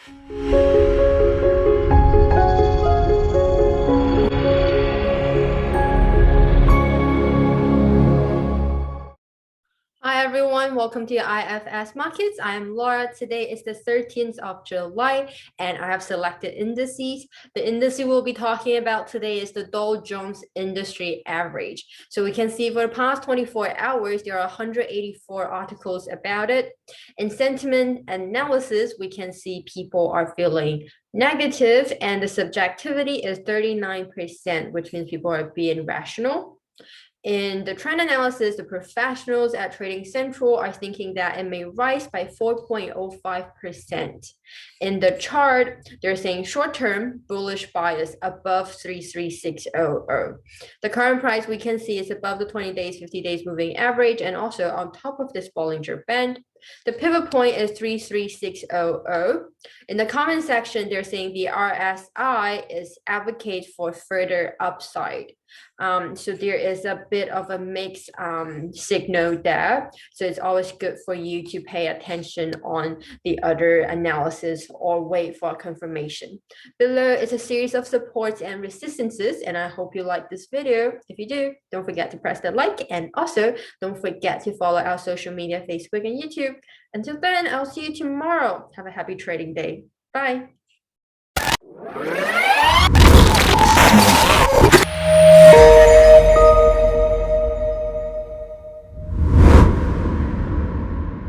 Hi everyone, welcome to IFS Markets. I am Laura. Today is the 13th of July and I have selected indices. The indice we'll be talking about today is the Dow Jones Industry Average. So we can see for the past 24 hours, there are 184 articles about it. In sentiment analysis, we can see people are feeling negative and the subjectivity is 39%, which means people are being rational. In the trend analysis, the professionals at Trading Central are thinking that it may rise by 4.05%. In the chart, they're saying short-term bullish bias above 33600. The current price we can see is above the 20 days, 50 days moving average, and also on top of this Bollinger Band. The pivot point is 33600. In the comment section, they're saying the RSI is advocate for further upside. So there is a bit of a mixed signal there. So it's always good for you to pay attention on the other analysis or wait for confirmation. Below is a series of supports and resistances, and I hope you like this video. If you do, don't forget to press the like, and also don't forget to follow our social media, Facebook and YouTube. Until then, I'll see you tomorrow. Have a happy trading day. Bye.